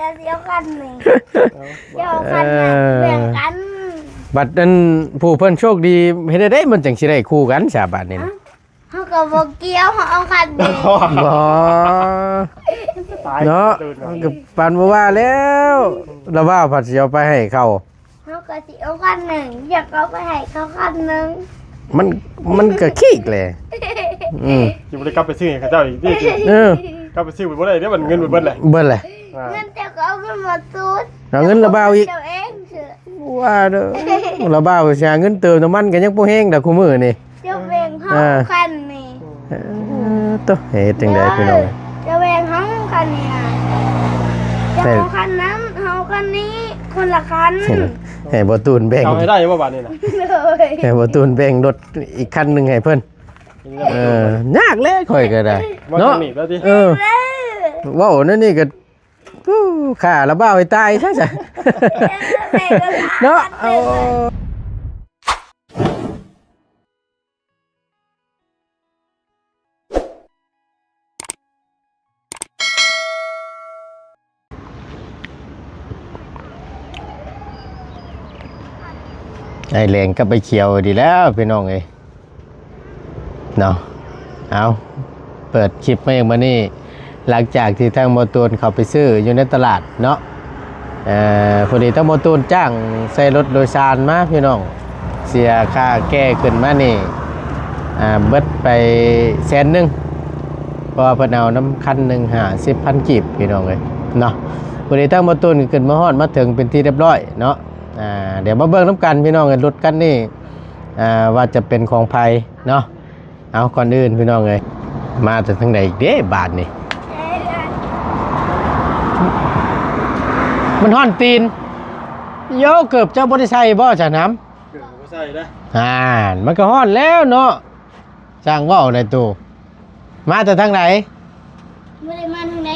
เดียวกันนี่เดียวกันแบ่งกันบัดนั้นผู้เพิ่นโชคดีเฮ็ดได้มันจังสิได้คู่กันสาบาทนี่นะ เฮาก็บ่เกี่ยวเฮาเอาคันนี่ บ่เนาะก็ปานบ่ว่าแล้วแล้วว่าผัดสิเอาไปให้เขา เฮาก็สิเอาคันหนึ่งอยากเอาไปให้เขาคันหนึ่ง มันก็ขี้แหละอยู่บ่ได้กลับไปซื้อให้เขาเจ้าอีกดิ กลับไปซื้อบ่ได้เดี๋ยวมันเงินเบิดเลย เบิ่นแหละ เงินเจ้าก็เอาเงินมาซูด เอาเงินระบาวอีก เจ้าเองเถอะ ว่าเด้อระบาวสิหาเงินเติมน้ำมันก็ยังบ่แฮงดอกคุมื้อนี่ เจ้าแบ่งเฮาคันนี่ ตัวเฮ็ดจังได๋พี่น้อง เจ้าแบ่งเฮาคันนี่นะเจ้าเอาคันนั้นเฮาคันนี้คนละคัน ให้บ่ตูนแบ่ง เอาให้ได้บ่บาดนี้น่ะ เลย ให้บ่ตูนแบ่งรถอีกคันหนึงให้เพิ่นยากเลยข่อยก็ได้ ว่า เนาะ ต้องหนีแล้วดิ เว้านั่นนี่ก็ค่าระบาวให้ตายซะจ้ะเนาะเอาไอ้แรงก็ไปเขียวดีแล้วพี่น้องเอ้ยเนาะเอาเปิดคลิปมาอย่างมานี่หลังจากที่ทางมอตูนเขาไปซื้ออยู่ในตลาดเนาะพอดีทางมอตูนจ้างใส่รถโดยสารมาพี่น้องเสียค่าแก้ขึ้นมานี่เบิดไป100,000เพราะว่าเพิ่นเอาน้ำคันหนึ่ง50,000กีบพี่น้องเลยเนาะพอดีทางมอตูนขึ้นมาฮอดมาถึงเป็นที่เรียบร้อยเนาะเดี๋ยวมาเบิ่งน้ำกันพี่น้องกันรถกันนี่ว่าจะเป็นของไผเนาะเอาก่อนอื่นพี่น้องเลยมาจากทางไหนอีกเด้บาทนี่มันห่อนตีนโยเกือบเจ้าบริษัทบ่จ่าน้ำ เกิดบ่ใส่ได้ มันก็ห่อนแล้วเนาะจ้างว่าวในตู้มาจากทางไหน ไม่ได้มาทางไหน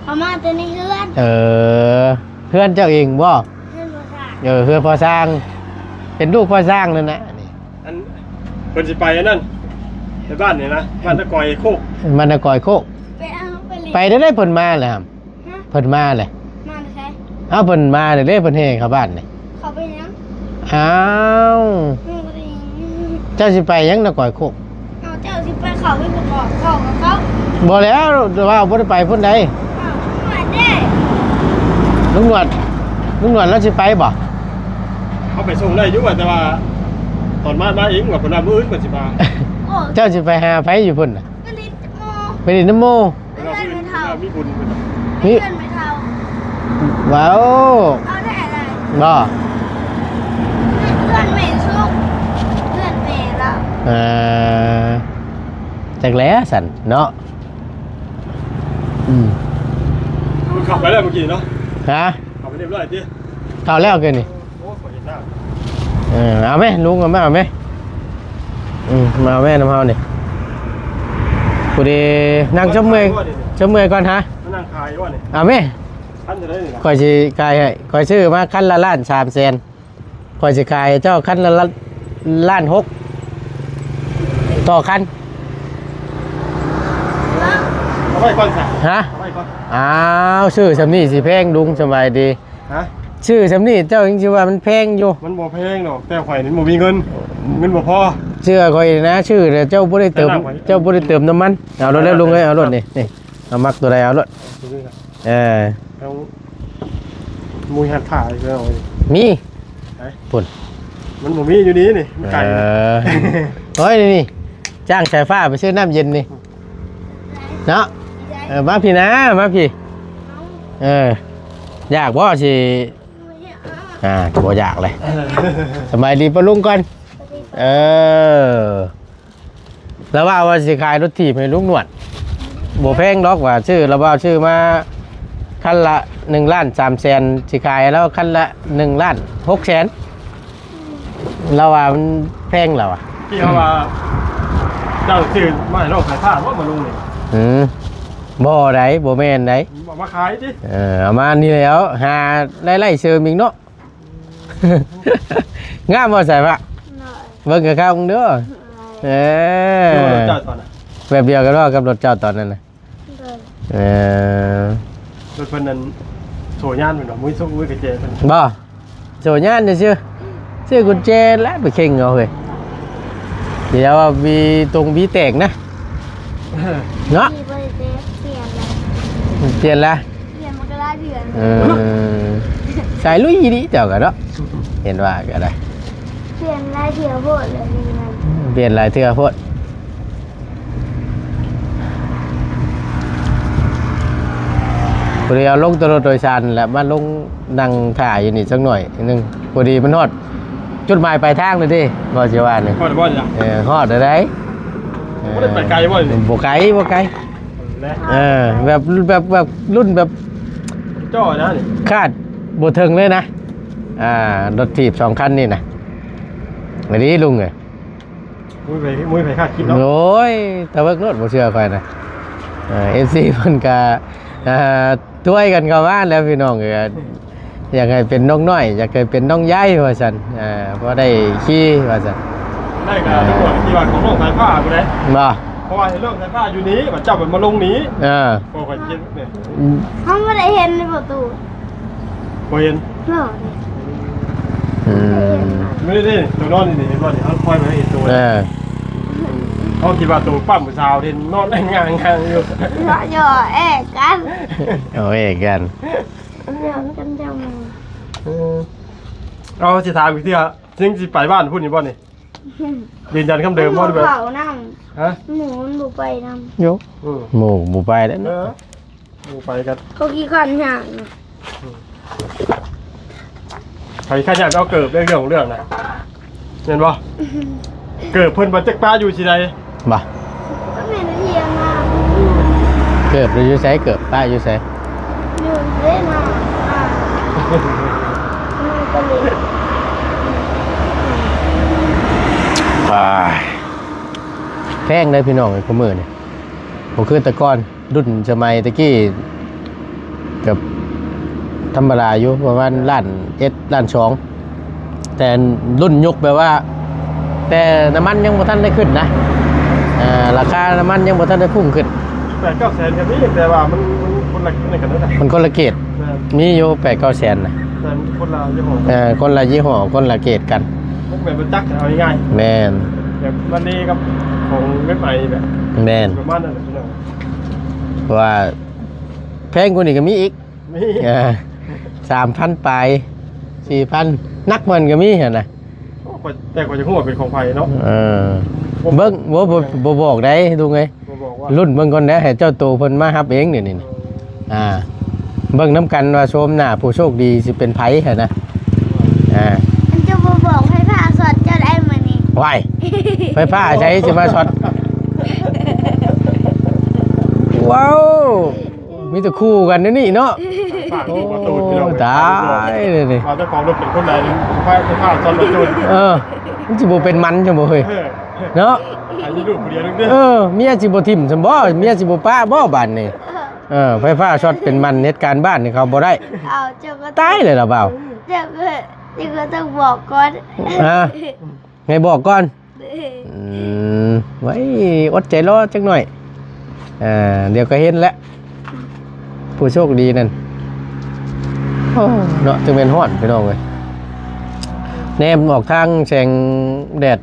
เอามาแต่ในเฮือน เพื่อนเจ้าเองบ่ เฮือนบ่ซ่า เพื่อนพ่อสร้างเป็นลูกพ่อสร้างนั่นนะนี่ อันเพิ่นสิไปอันนั้นในบ้านนี่นะบ้านตะกอยโคก มันก่อยโคก ไปเอาไปเลย ไปได้เพิ่นมาเลยครับ ฮะ เพิ่นมาเลย มาใช่ เอาเพิ่นมาเลยเพิ่นเฮเข้าบ้านเลย เขาไปยัง อ้าว มึงบ่ได้ยัง เจ้าสิไปยังนก่อยโคก เอาเจ้าสิไปเขาไปบอกเขากับเขา บ่แล้วว่าบ่ได้ไปพุ่นใด เอามาเด้ ลุงหนวดแล้วสิไปบ่ เขาไปส่งได้อยู่ว่าแต่ว่าตอนมาเองว่าเพิ่นว่ามื้ออื่นเพิ่นสิมา โอ้ เจ้าสิไปหาไผอยู่พุ่นน่ะ กระดิษโม ไปดินน้ำโม เพิ่นว่ามื้ออื่นเพิ่นว่ามีบุญเพิ่นว่า เพื่อนไม่เท่า ว้าว เอาได้อะไร บ่ เพื่อนไม่ชุกเพื่อนแม่เรา จักแล้สั่นเนาะเพิ่นขับไปแล้วเมื่อกี้เนาะ ฮะ ขับไปเรียบร้อยติ เข้าแล้วเกินนี่ โอ้ขอเห็นหน้า เอาไหมลุงเอาไหมเอาไหมมาเอาแม่น้ำเฮานี่กูดีนั่งชมเมย์ก่อนฮะ มานั่งขายอยู่ว่านี่ เอาไหม ท่านจะได้นี่ล่ะ คอยสิขายให้คอยซื้อมาคันละ1,300,000คอยสิขายเจ้าคันละ1,600,000ต่อคัน เอาไว้ก่อนซะ ฮะ เอาไว้ก่อน อ้าวชื่อสำนี่สิแพงลุงสบายดี ฮะ ชื่อสำนี่เจ้าจริงๆว่ามันแพงอยู่ มันบ่แพงดอกแต่ข่อยนี่บ่มีเงินบ่พอ เชื่อคอยนะชื่อแต่เจ้าบ่ได้เติม แนะนำไว้ เจ้าบ่ได้เติมน้ำมันเอารถแล้วลุงเอ้ยเอารถนี่เอามักตัวใดเอารถเออ เอามุยหันขาอีกแล้ว มี ไหน ปุ่น มันบ่มีอยู่นี่นี่มันไก่ เฮ้ยนี่จ้างสายฟ้าไปซื้อน้ำเย็นนี่เนาะมาพี่นะมาพี่อยากบ่สิบ่อยากเลยสบายดีปะลุงก่อนแล้วว่าสิขายรถถีบให้ลุงหนวดบ่แพงดอกว่าชื่อแล้วว่าชื่อมาคันละ1,300,000สิขายแล้วคันละ1,600,000แล้วว่ามันแพงแล้วอ่ะ ที่เอาว่าเจ้าซื้อมาให้เราขายผ้าว่ามาลงนี่ บ่ได้บ่แม่นได้ บอกมาขายดิ เอามานี่แล้วหาไล่ๆเชิงมิงเนาะ งามบ่ใส่ปะ หน่อย เบิ่งกับข้าวมึงเด้อหน่อย ดูรถจอดก่อนนะ แบบเดียวกันว่ากับรถเจ้าตอนนั้นน่ะ เลย เออ รถเพิ่นนั้นโชว์ย่านเหมือนมุ้ยซุกมุ้ยกระเจเพิ่น บ่โจย่านเด้อชื่อกุญแจแล้วไปเข่งเอาเฮ้ยเดี๋ยวว่ามีตรงบีแตกนะเนาะ มีบริเตสเปลี่ยนเลย เปลี่ยนละ เปลี่ยนมันก็ได้เดือน เออสายลุยดิเจ้าก็เนาะเห็นว่าก็ได้ เปลี่ยนลายเทียวโพดเลยดีมัน เปลี่ยนหลายเทื่อโพดพอดีเอาลงตัวรถโดยสารแล้วมาลงนั่งถ่ายอยู่นี่สักหน่อยนึงพอดีมันฮอดจุดหมายปลายทางเลยดิบ่สิว่านี่ พ่อได้บ่จ้ะ ฮอดได้ บ่ได้ไปไกลบ่นี่ บ่ไกลบ่ไกล และ แบบรุ่นแบบ จ้อนะนี่ คาดบ่ถึงเลยนะรถถีบ2คันนี่นะอันนี้ลุงเอ้ย มุ้ยไปคาดคิดเนาะ โอ้ยตะเบิกรถบ่เชื่อค่อยนะFC เพิ่นก็ช่วยกันเข้ามาแล้วพี่น้องเอ้ยอยากให้เป็นน้องน้อยอยากให้เป็นน้องใหญ่ว่าซั่นพอได้ขี่ว่าซั่น ได้ก็ทั้งหมดที่ว่าของโรงสายผ้าบ่ได้ บ่ เพราะว่าเรื่องสายผ้าอยู่นี้มันเจ้ามันมาลงนี้ เออ พอค่อยคิดเนี่ย เขาไม่ได้เห็นในประตู บ่เห็น หรอ อืม ไม่ได้ตัวนอนนี่เห็นบ่นี่เอาค่อยมาเห็นตัว เขาคิดว่าตัวปั้มผู้สาวเห็นนอนงางอยู่ เพราะย่อแอกกัน เอาเอกกัน เรื่องกันจัง เอาสิถามอีกทีอ่ะจริงสิไปบ้านพูดนี่บ่นี่ยืนยันคำเดิมบ่ด้วย เผาน้ ฮะ ำหมูมันบุไปน้ ยกหมู่ไปแล้ว เอ เนาะ อไปกัน ำเขาขี้ขันห่าง ใครข้าอยากเอาเกิบเรื่องของเรื่องนะเห็นบ่เกิบเพิ่นบ่จักป้าอยู่ที่ใด บ่ ก็เป็นเทียงมา เกิดอยู่ไสเกิดป้าอยู่ไส อยู่เล่นมามันก็เลย แพงเลยพี่น้องไอ้ขมือเนี่ยผมคือแต่ก่อนรุ่นสมัยตะกี้กับธรรมดาอยู่ประมาณล้าน1.2แต่รุ่นยุคแบบว่า แต่น้ำมันยังบ่ทันได้ขึ้นนะราคาน้ำมันยังบ่ทันได้พุ่งขึ้น 8-9 แสนกันนี่แต่ว่ามันคนละกันนั่นแหละ มันคนละเกรดมีอยู่8-9 แสนนะ แต่คนละยี่ห้อ คนละยี่ห้อคนละเกรดกัน มันแบบมันจักเอาง่าย แมน ๆแบบวันนี้กับของเว็บใหม่แบบ แมน ประมาณนั้นแหละพี่น้อง เพราะว่าแพงกว่านี้ก็มีอีก นี่ 3,000ปลาย4,000นักมันก็มีเห็นนะ แต่กว่าจะหัวเป็นของไผ่เนาะ เบิ่งบ่บอกได้ดูไง บอกว่า รุ่นเบิ่งก่อนนะให้เจ้าตัวเพิ่นมารับเองนี่เบิ่งน้ำกันว่าชมหน้าผู้โชคดีสิเป็นไผหั่นนะมันจะบอกให้พาสอดเจ้าได้มานี่ ว้ายไฟฟ้าใช้สิมาช็อตว้าวมีแต่คู่กันนะนี่เนาะ ฝาก โอ้ ประตูพี่น้อง ตายเลยนี่ เจ้าของรถเป็นคนใดไฟฟ้าซ้อนประตู มันสิบ่เป็นมันจังบ่เฮ้ยเนาะ อันนี้ลูกเดียวนึงเด้อ เมียสิบ่ทิ่มซั่นบ่เมียสิบ่ป้าบ่บ้านนี่ไฟฟ้าช็อตเป็นมันเหตุการณ์บ้านนี่เขาบ่ได้ เอาเจ้าก็ ตายเลยล่ะเปล่า เจ้าก็ต้องบอกก่อน ไงบอกก่อนไว้อดใจรอจักหน่อยเดี๋ยวก็เห็นแล้วผู้โชคดีนั่นเนาะจึงเป็นฮ้อนพี่น้องเว้ยแนมออกทางแสงแดด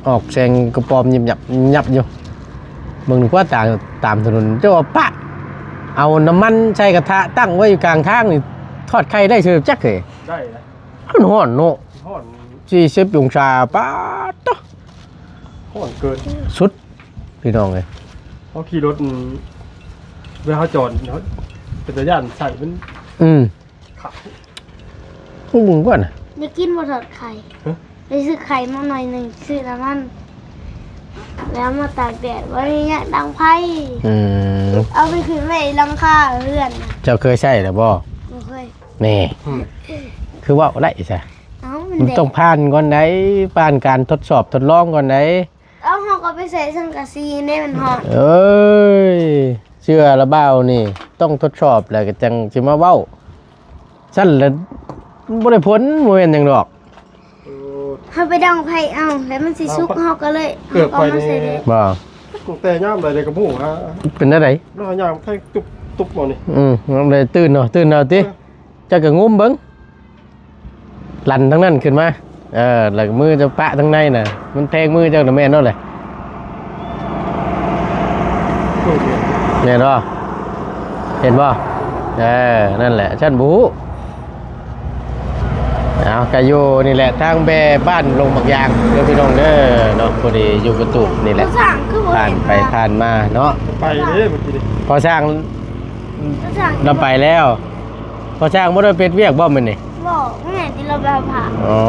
ออกแสงกระปอมยิบยับอยู่เบิ่งว่าตามถนนเจ้าว่าปะเอาน้ำมันใส่กระทะตั้งไว้อยู่กลางทางนี่ทอดไข่ได้เชื่อจักเลย ได้นะ มันฮ้อนเนาะ ห่อน 40องศาป๊าดตะ ห่อนเกิน สุดพี่น้องเอ้ย เขาขี่รถเวลาเขาจอดเขาเป็นระยะใส่มัน ขับ พวกมึงก่อนน่ะ จะกินบะทอดไข่ไปซื้อไข่มาหน่อยหนึ่งซื้อน้ำมัน แล้วมาตากแดดวันนี้เนี่ยดังไพ่ เอาไปคืนไว้ลังคาเพื่อนนะ เจ้าเคยใช่หรือบ่ ไม่เคย นี่คือว่าไรใช่ เอ้ามัน มัน เด็ก ต้องผ่านก่อนไหนผ่านการทดสอบทดลองก่อนไหน เอาห่อก็ไปใส่สังกะสีเนี่ยมันห่อ เอ้ยเชื่อระเบ้านี่ ต้องทดสอบแล้วก็จังสิมาเว้าสั้นแล้วบ่ได้ผลบ่แม่นหยังดอก เขาไปดังไพ่เอาแล้วมันสิซุกห่อก็เลย เกือบ เอา ไป มา ใน ใส่เลย บ่ แต่ย่ามอะไรกับหมูฮะ เป็นอะไร แล้วย่ามแท่งตุบหมดนี่ มันเลยตื่นเนาะตื่นเอาติจะก็งุ้มเบิ่งลั่นทั้งนั้นขึ้นมาแล้วมือจะปะทั้งในน่ะมันแทงมือเจ้าน่ะแม่นเนาะแหละแม่นบ่เห็นบ่นั่นแหละฉันบ่ฮู้เอากะอยู่นี่แหละทางแบบ้านลงบักยางเด้อพี่น้องเด้อเนาะพอดีอยู่กระตุกนี่แหละ ผู้สั่งคือบ่ ผ่าน เห็น ไปผ่านมาเนาะ ไปเลยเมื่อกี้นี่ พอช่าง ผู้สั่ง เราไปแล้วพอช่างบ่ได้เป็ดเวียกบ่มื้อนี่ บอกไม่เห็นที่เราไปผ่า อ๋อ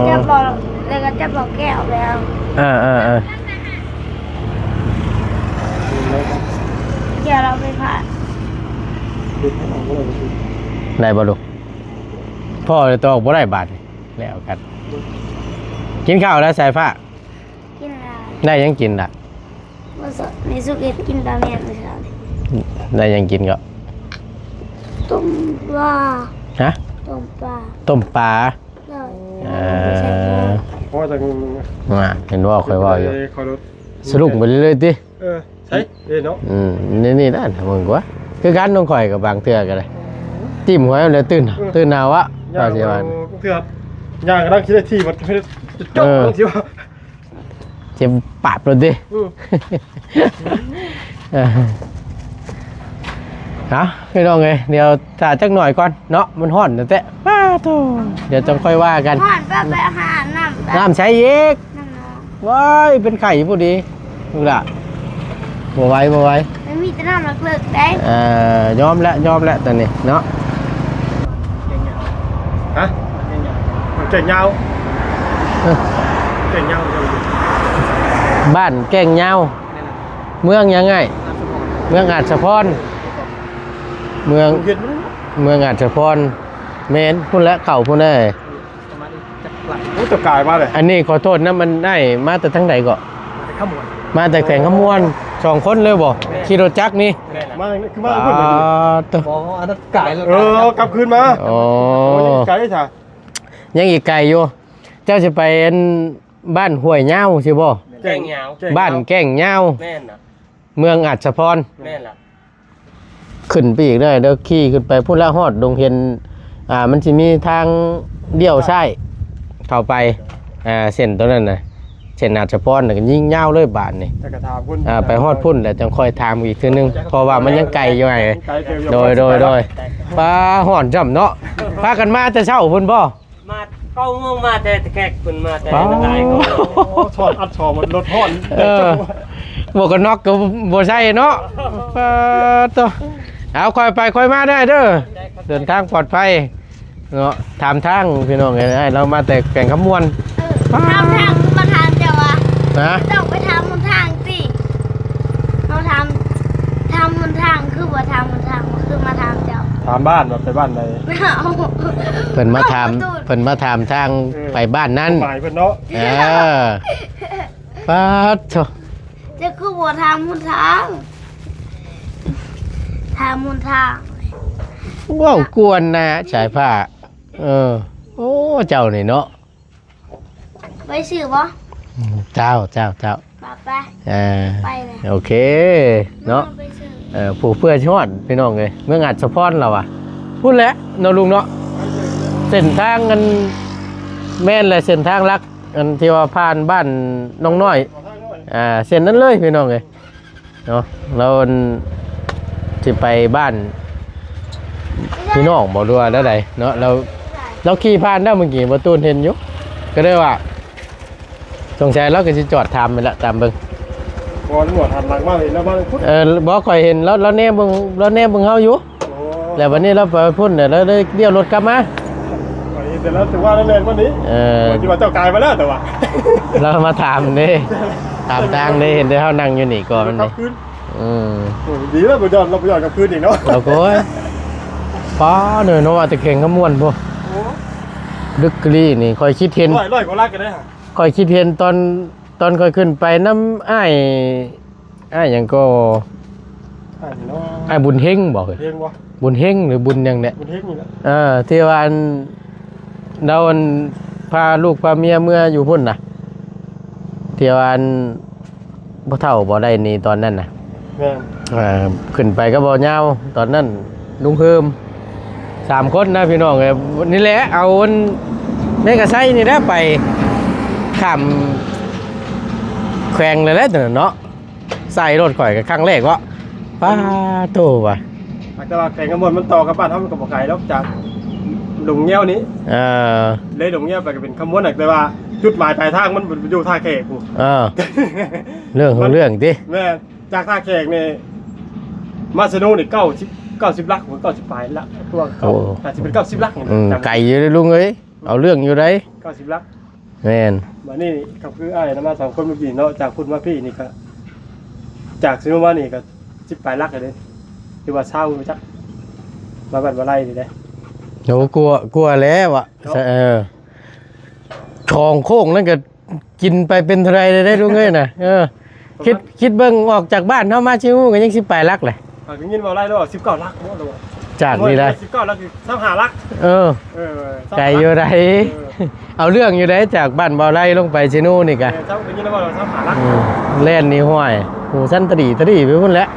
จะบอกแล้วก็จะบอกแก้วแล้ว แก้วเราไปผ่า ได้บ่ลูกพ่อเลยตอกบ่ได้บาทนี่แล้วกันกินข้าวแล้วสายฟ้า กินอะไร ได้ยังกินล่ะ เมื่อสดในสุกิตกินตาเมียนเมื่อเช้านี้ ได้ยังกินก็ ต้มปลา ฮะ ต้มปลา ต้มปลา เลย ไม่ใช่ เพราะว่าจะ เห็นว่าค่อยว่าอยู่ คอยรถ สรุปไปเลยติ ใช่เนาะ นี่นั่นมึงกว่าคือการต้องข่อยกับบางเทื่อกันเลยจิ้มหัวเลยตื่นหนาวะ ย่าง สิว่า เถื่อนย่างก็ได้คิดได้ที่มันไม่ได้จบต้องสิว่า เจ็บปากเลยดิฮะพี่น้องเอ้ยเดี๋ยวถ่าจักหน่อยก่อนเนาะมันฮ้อนแต่ป้าโธ่เดี๋ยวจะค่อยว่ากัน ผ่านไปอาหารน้ำ น้ำใช้อีก น้ำน้อง ว้ายเป็นไข่ผู้ดีดูละบ่ไหว้ ไม่มีแต่น้ำเลิกได้ ยอมแล้วตอนนี้เนาะ ฮะเก่งยาวเก่งยาว บ้านแก่งยาวเมืองยังไงเมืองอาจสะพรเมือง เห็น เมืองอาจสะพรเมนพุ่นและเข่าพุ่นได้ โอ้ตะกายมาเลย อันนี้ขอโทษนะมันได้มาแต่ทั้งใดก็มาแต่แข่งขมวน2 คนเลยบ่ขี่รถจักรนี่ มาคือมาพูดเลย ตัว อันนั้นกายกลับคืนมา โอ้ กายได้ถ่ะ ยังอีกไกลอยู่เจ้าจะไปอันบ้านห้วยยาวใช่บ่ แก่งยาว บ้านแก่งยาว แม่นน่ะ เมืองอาจสะพร แม่นล่ะ ขึ้นไปอีกได้เด้อขี่ขึ้นไปพุ่นละฮอดดงเห็นมันสิมีทางเดี่ยวใช่เข้าไปเส้นตัวนั้นน่ะเส้นอาจสะพรน่ะก็ยิ่งยาวเลยบาทนี่ แต่กระถามคุณ ไปฮอดพุ่นแล้วจังค่อยถามอีกทีนึงเพราะว่ามันยังไกลอยู่ไงโดยปลาห่อนจำเนาะพากันมาแต่เช้าพุ่นบ่ มาเข้าง่วงมาแต่แขกคุณมาแต่ ปลา ตายก็ ชอนอัดชอมันรถห่อน หมวกกันน็อกก็บ่ใช่เนาะตัวเอาค่อยไปค่อยมาได้เด้อเดินทางปลอดภัยเนาะถามทางพี่น้องไงเรามาแต่แก่งขมวน ทางมาทางเจ้าวะ นะ ต้องไปทำบนทางสิเราทำบนทางคือว่าทำบนทางคือมาทางเจ้า ถามบ้านแบบไปบ้านไหน ไม่เอา เพิ่นมาถามทางไปบ้านนั้น หมายเพิ่นเนาะ ป้าโธ่ จะคือว่าทำบนทางบนทาง ว้าวกวนนะสายผ้าโอ้เจ้านี่เนาะ ไปสื่อปะ เจ้า ป้าไป ไปเลย โอเคเนาะ ไปสื่อ ผู้เพื่อชอดพี่น้องเลยเมื่องัดสะพอนเราอะพูดแล้วเนาะลุงเนาะเส้นทางกันแม่นเลยเส้นทางลักอันที่ว่าผ่านบ้านน้องน้อยเส้นนั้นเลยพี่น้องเลยเนาะเราที่ไปบ้านพี่น้องบอกด้วยแล้วใดเนาะเราขี่ผ่านได้เมื่อกี้ประตูเห็นอยู่ก็ได้ว่าสงสัยเราก็จะจอดทำไปละตามเบิ่ง บอลหนวดหันหลังมาเลยแล้วบ้านพุทธ บอกข่อยเห็นเราแนบเบิ่งเฮาอยู่แล้ววันนี้เราไปพุ่นเดี๋ยวเราได้เดี่ยวรถกลับมา แต่แล้วถือว่าแรงวันนี้ที่ว่าเจ้ากายมาแล้วแต่ว่า เรามาถามนี่ถามทางนี่เห็นได้เฮานั่งอยู่นี่ก่อนมัน กลั นี่ บคืนดีแล้วเราไปย้อนกลับคืนอีกเนาะ เราก็ป้าเนาะว่าแต่แข่งขมวนพวกดึกกรีนี่ค่อยคิดเห็น ร้อยกว่าลักกันได้ฮะ ค่อยคิดเห็นตอนค่อยขึ้นไปน้ำอ้ายหยังก็อ้ายบุญเฮงบอกเลย เฮงวะ บุญเฮงหรือบุญหยังเนี่ย มันเฮงนี่แหละ ที่ว่าเราพาลูกพาเมียเมื่ออยู่พุ่นน่ะที่ว่า บ่เท่าบ่ได้นี่ตอนนั้นน่ะ แม่น ขึ้นไปก็บ่ยาวตอนนั้นลุงเพิ่ม3คนนะพี่น้องเอ้ยนี่แหละเอาแม่กระไซนี่แหละไปข้ามแขวงเลยแหละเนาะใส่รถข่อยกับครั้งแรกวะป้าโตว่ะ แต่ว่าแข่งกันบนมันต่อกับบ้านเฮามันก็บ่ไกลแล้วจากหลงเงี้ยวนี้ เออ เลยหลงเงี้ยวไปก็เป็นขมวนแต่ว่าจุดหมายปลายทางมันอยู่ท่าแขกกู เออเรื่องของเรื่องดิ แม่จากท่าแขกนี่มาสนุนี่90ลักผม90ปลายละตัวอาจจะเป็น90ลัก ไก่อยู่เลยลุงเอ้ยเอาเรื่องอยู่ได้ 90ลัก แม่น มานี่ก็คืออ้ายนำมา2คนเมื่อกี้เนาะจากพุ่นมาพี่นี่ก็จากสนุมานี่ก็10ปลายลักเลยคือว่าเช้าจักมาบัดบ่ไล่นี่เด้ โหกลัวแล้วอ่ะชองโค้งนั่นก็กินไปเป็นเท่าไรได้ลุงเอ้ยน่ะคิดเบิ่งออกจากบ้านเฮามาชิวก็ยังสิไปลักเลย ถึงยินบ่ไล่แล้ว19ลักเนาะแล้ว จากนี่ได้19ลักคือ35ลัก ไก่อยู่ได้เอาเรื่องอยู่ได้จากบ้านบ่อไร่ลงไปชินูนี่กะ เจ้าเป็นยินว่าเรา35ลัก แล่นนี่ห้อยหูสั้นตรีไปพุ่นแล้ว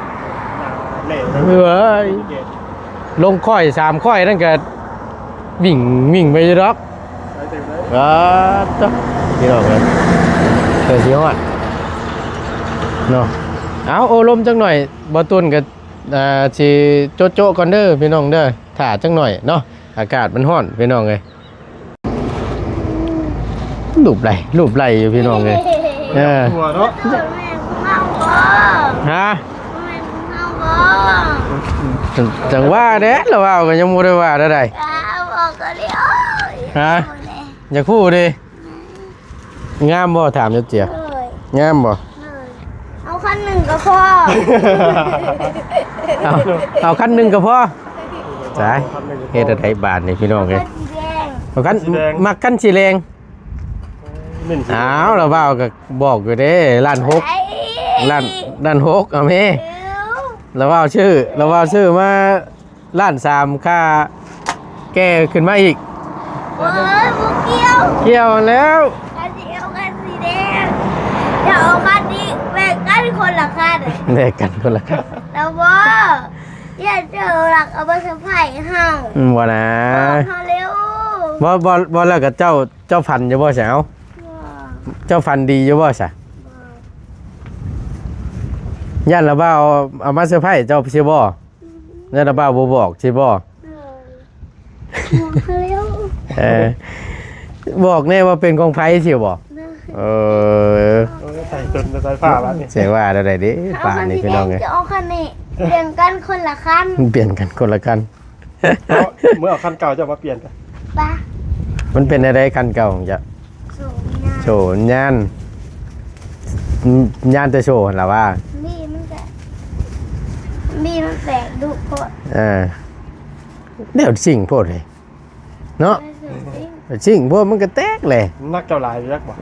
เล่ เอ้ยลงค่อย3ค่อยนั่นก็วิ่งไปอยู่ดอก เต็มเลย ต๊ะพี่น้องเลยเกิดสิฮอดเนาะเอาโอลมจังหน่อยบ่ตุนก็สิโจ๊ะก่อนเด้อพี่น้องเด้อถ่าจังหน่อยเนาะอากาศมันร้อนพี่น้องเอ้ยรูปไหลอยู่พี่น้องเอ้ยหัวเนาะ แม่เมาบ่ ฮะ แม่เมาบ่ จังว่าเด้แล้วว่าก็ยังบ่ได้ว่าได้ บอกก็เดี๋ยว ฮะอย่าคู่ดิงามบ่ถามจักเจีย เลย งามบ่ เอาคันหนึ่งก็พอ เอาคันหนึงก็พอจ้าเฮ็ดอะไรบาทนี่พี่น้องเอ้ย สีแดง เอาคันมักคันสีแดง มิ่น อ้าวแล้วว่าก็บอกอยู่เด้ล้านหกล้านหกเอาแม่แล้วว่าชื่อมาล้านสามค่าแก้ขึ้นมาอีก เฮ้ยบุกเกี่ยว เกี่ยวแล้ว คันสีเอาคันสีแดงจะเอาคันนี้แบ่งกันคนละคัน แลกกันคนละครับ แล้วบ่อย่าเจอหลักเอาไปเซอร์ไพรส์เฮา บ่นะ เฮาเร็ว บ่แล้วก็เจ้าฟันอยู่บ่แซวเจ้าฟันดีอยู่บ่ซะย่านละบ่าวเอามาเซอร์ไพรส์เจ้าสิบ่ย่านละบ่าวบ่บอกสิบ่ เร็ว บอกแน่ว่าเป็นของไผสิบ่ใส่จนใส่ผ้าแล้วนี่ เสียว่าได้ดิป่านี่พี่น้องไง จะเอาคันนี้เปลี่ยนกันคนละคัน เปลี่ยนกันคนละคัน เมื่อเอาคันเก่าจะมาเปลี่ยนกัน ปะ มันเป็นอะไรคันเก่าของจะ สูงยา โชว์ย่านจะโชว์หรอว่า นี่มันแตกดุโคตร เดี๋ยวสิ่งโพดเลยเนาะสิ่งโพดมันก็แตกเลย นักเจ้าลายยักบ่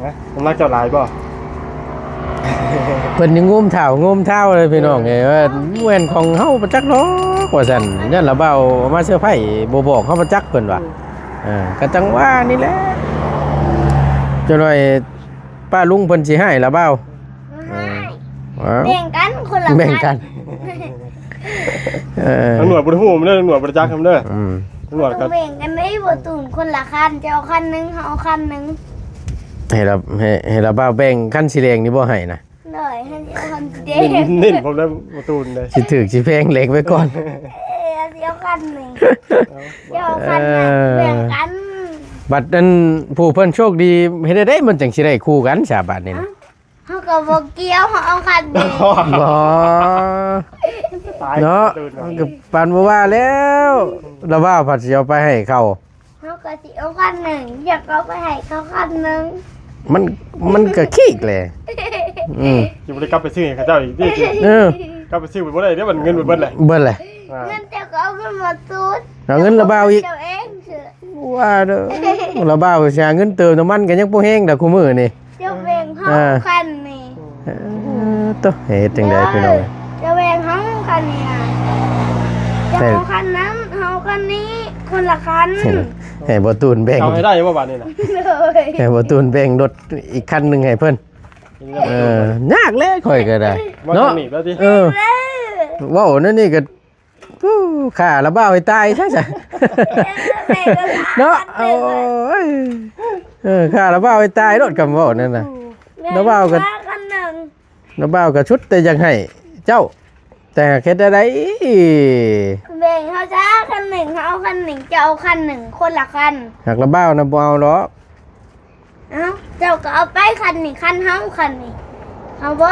นะ นักเจ้าลายบ่ เพิ่นยังงมเท้เลยพี่น้องไงว่าเวนของเฮาประจักษ์เนาะว่าซั่นนั่นละเบามาเสื้อไผ่บ่บอกเฮาประจักษ์เพิ่นว่าก็จังว่านี่แหละจังหน่อยป้าลุงเพิ่นสิให้ละเบา แบ่งกันคนละคัน แบ่งกัน ตำรวจบนหูมันเด้อตำรวจประจักษ์ทำเด้อตำรวจก็ แบ่งกันได้บ่ตุ่นคนละคันจะเอาคันหนึงเอาคันหนึง ให้เราบ้าแบ่งขั้นสีแดงนี่บ่ให้นะ เลยให้เอาคันสีแดง นิ่นผมได้ประตูนเลย สิถึกสิแพงเล็กไว้ก่อน เอาคันหนึงเอาคันหนึงแบ่งกัน บัดนั้นผู้เพิ่นโชคดีเฮ็ดได้มันจังสิได้คู่กันชาบัดนี่นะ เฮาก็บ่เกี่ยวเฮาเอาคันหนึง บ่เนาะก็ปานบ่ว่าแล้วเราว่าผัดสิเอาไปให้เขา เฮาก็สิเอาคันหนึงอยากเอาไปให้เขาคันหนึง มันก็ขี้แหละ อยู่บ่ได้กลับไปซื้อให้เขาเจ้าอีกที่ กลับไปซื้อไปบ่ได้เดี๋ยวมันเงินมันเบิดแหละ เบิ่นแหละ เงินเจ้าก็เอาขึ้นมาตูด เอาเงินระบาวอีก เจ้าเองเถอะ ว่าเด้อระบาวสิหาเงินเติมน้ำมันก็ยังบ่แฮงดอกคู่มื้อนี่ เจ้าแบ่งเฮาคันนี่ ตเฮ็ดจังได๋พี่น้อง เจ้าแบ่งเฮาคันนี่เจ้าเอาคันนั้นเฮาคันนี้คนละคัน ให้บ่ตูนแบ่ง เอาให้ได้บ่บาดนี้น่ะ เลย ให้บ่ตูนแบ่งรถอีกคันหนึงให้เพิ่น ยากเลยข่อยก็ได้ ว่า เนาะ ทางนี้แล้วดิ เว้านั่นนี่ก็ฮู้ข้าละบ้าให้ตายใช่จ้ะเนาะโอ้ยข้าละบ้าให้ตายรถกำเว้านั่นน่ะแล้วบ้าก็ คันหนึ่ง แล้วบ้าก็ชุดแต่ยังให้เจ้า แต่เฮ็ดได้ แบ่งเขาจ้าคันหนึ่งเขาเอาคันหนึ่งจะเอาคันหนึ่งคนละคัน หากละบ้านะบ่เอาหรอก เอ้าเจ้าก็เอาไปคันนี้คันเฮาคันนี้เอาบ่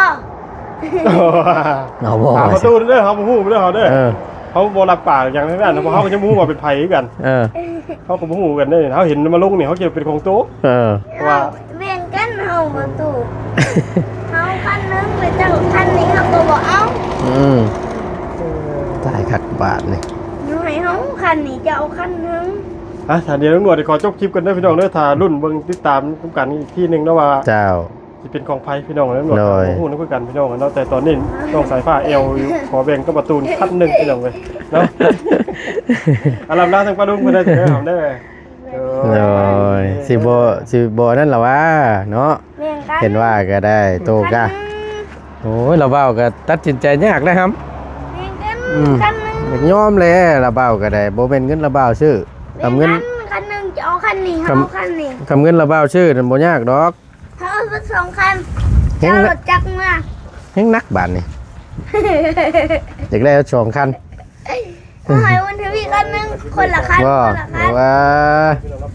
เอาบ่ ถามประตูเด้อเขาบ่ฮู้เด้อเขาเด้อ เออ เขาบ่รับปากอย่างนั้นเพราะเขาก็จะบ่ฮู้ว่าเป็นไผกัน เออ เขาก็บ่ฮู้กันเด้อเขาเห็นมาลงนี่เขาเก็บเป็นของโต๊ะ เออ ว่า แบ่งกันเฮามาตู่เฮาคันหนึงแล้วเจ้าคันนี้เขาก็บ่เอา ตายคักบาทนี่ อยู่ให้เฮาคันนี้จะเอาคันหนึง ถ้าเดี๋ยวตำรวจขอจบคลิปกันเด้อพี่น้องเด้อถ้ารุ่นเบิ่งติดตามทุกกันอีกที่นึงนะว่า เจ้า สิเป็นของไผพี่น้องแล้วตำรวจ โดย บ่ฮู้นำกันพี่น้องเนาะแต่ตอนนี้ต้องสายฟ้าเอวอยู่ขอแบ่งกับประตูคันหนึงพี่น้องเว้ยเนาะอารามลาทั้งปลาดุงเพิ่นได้เด้อเด้อ โอ้ยสิบ่นั่นล่ะวะเนาะ แบ่งกัน เห็นว่าก็ได้โตกะโอ้ยเราเบ้าก็ตัดสินใจยากนะครับ แบ่งกัน อืม คันหนึง ยอมเลยเราเบ้าก็ได้บ่เป็นเงินเราเบ้าชื่อทำเงิน คันหนึงจะเอาคันนี้เฮาเอาคันนี้ ทำเงินเราเบ้าชื่อนั่นบ่ยากดอก เฮาเอาไปสองคัน เห็น เจ้า ไหม รถจักรมา แฮงนักบาดนี่อยากได้2คัน เอาให้วันทวีคันหนึงคนละคัน ว่า คนละคัน ว่า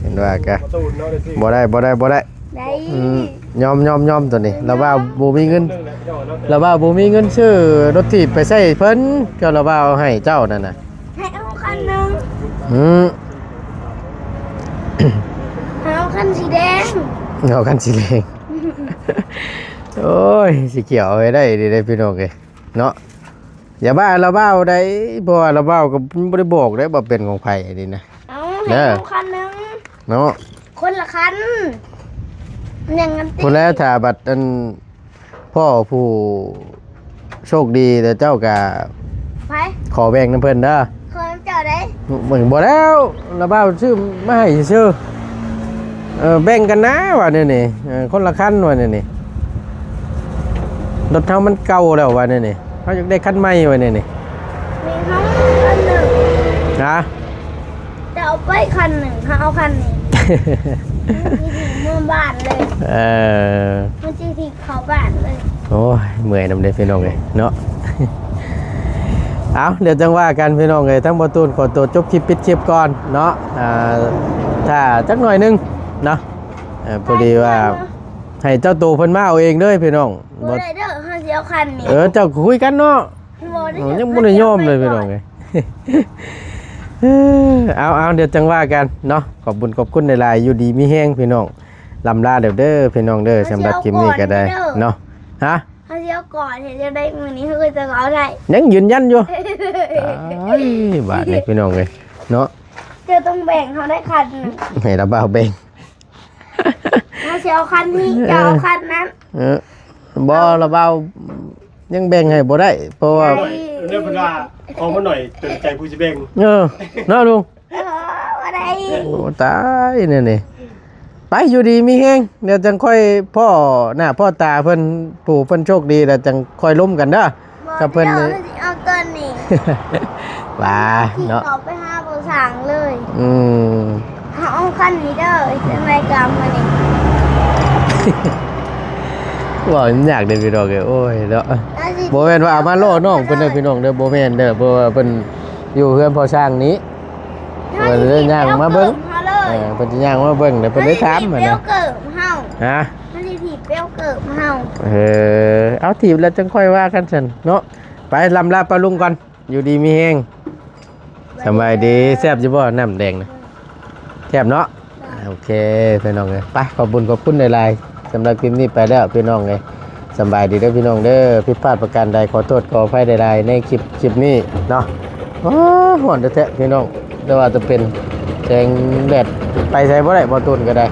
เห็นว่ากะ ประตูเนาะได้สิ บ่ได้ ได้ ยอมตัวนี้เราว่าบ่มีเงิน เรื่องแล้วพี่น้องเนาะ เราว่าบ่มีเงินซื้อรถถีบไปใช้เพิ่นก็เราว่าเอาให้เจ้านั่นน่ะ ให้เอาคันหนึง อืม ให้เอาคันสีแดง เอากันสิเลงโอ้ยสิเกี่ยวเอาไว้ได้ดีได้พี่น้องเอ้ยเนาะอย่าบ้าเราเบ้าได้เพราะว่าเราเบ้าก็บ่ได้บอกได้ว่าเป็นของไผนี่นะ เอาให้เอาคันหนึง เนาะ คนละคันอย่างนั้นติ พุ่นแล้วถ้าบัดอันพ่อผู้โชคดีแต่เจ้าก็ ไป ขอแบ่งนำเพิ่นเด้อ คนเจ้าได้ มึงบ่แล้วเราเบ้าซื้อมาให้ซื่อแบ่งกันนะว่านี่คนละคันว่านี่รถเฮามันเก่าแล้วว่านี่เขาอยากได้คันใหม่ว่านี่ มีเขาคันหนึ่ง นะ จะเอาไปคันหนึ่งเขาเอาคันนี้มันจะถึงเมืองบ้านเลย เออ มันจะถึงเขาบ้านเลย โอ้ยเมื่อยนำเด้พี่น้องเลยเนาะ เอาเดี๋ยวจังว่ากันพี่น้องเลยทั้งประตูนขอตัวจบคลิปปิดคลิปก่อนเนาะถ้าจักหน่อยหนึงเนาะพอดีว่าให้เจ้าตัวเพิ่นมาเอาเองเด้อพี่น้อง โบได้เด้อเขาจะเอาคันนี้ เจ้าคุยกันเนาะ โบได้ ยังบ่ได้ยอมเลยพี่น้องเลย เอาเดี๋ยวจังว่ากันเนาะขอบคุณในไลน์อยู่ดีมีแห้งพี่น้องลำลาเด้อพี่น้องเด้อสำหรับคลิปนี้ก็ได้เนาะฮะ เขาจะเอาก่อนเห็นจะได้มือนี้เขาก็จะเอาได้ ยังยืนยันอยู่อ้ายบาดนี่พี่น้องเลยเนาะ จะต้องแบ่งเขาได้คันหนึ่ง ให้ระบ่าวเบ่ง เขาจะเอาคันนี้จะเอาคันนั้น บ่ระบ่าวยังแบ่งให้บ่ได้เพราะว่า เรื่องเพิ่นว่าขอมาหน่อยจนใจผู้สิแบ่ง เนาะลุง ว่าได้ โอ้ตายนี่ไปอยู่ดีมีแห้งเดี๋ยวจังค่อยพ่อหน้าพ่อตาเพิ่นปู่เพิ่นโชคดีแล้วจังค่อยล้มกันเด้อ กับเพิ่น เล เลย ย เอาตัวนี้ ว่า ขี่ เนาะ เขาไปหาโบสั่งเลย อืม เขาเอาคันนี้เด้อเป็นรายการมาเนี่ย ว่ามันอยากได้พี่น้องเอ้ยโอ้ยเนาะบ่แม่นว่าเอามาล่อน้องเพิ่นเด้อพี่น้องเด้อบ่แม่นเด้อเพราะว่าเพิ่นอยู่เฮือนพ่อสร้างนี้ เออเรื่องย่างมาเบิ่ง เขาเลย เพิ่นสิย่างมาเบิ่งเดี๋ยวเพิ่นได้ถาม มั หั่ น น สิ นะ เปรี้ยวเกิบเฮา ฮะ มันสิถีบเปรี้ยวเกิบเฮา เอาถีบแล้วจังค่อยว่ากันซั่นเนาะไปลำลาปลาลุงก่อนอยู่ดีมีแฮงสบายดีแซ่บอยู่บ่น้ำแดงนะแซ่บเนาะโอเคพี่น้องเอ้ยไปขอบคุณหลายๆสำหรับคลิปนี้ไปแล้วพี่น้องเอ้ยสบายดีเด้อพี่น้องเด้อผิดพลาดประการใดขอโทษขออภัยใดๆในคลิปนี้เนาะโอ้ฮ้อนแท้ๆพี่น้องแต่ว่าจะเป็นแสงแดดไปใช้บ่ได้บ่ตุนก็ได้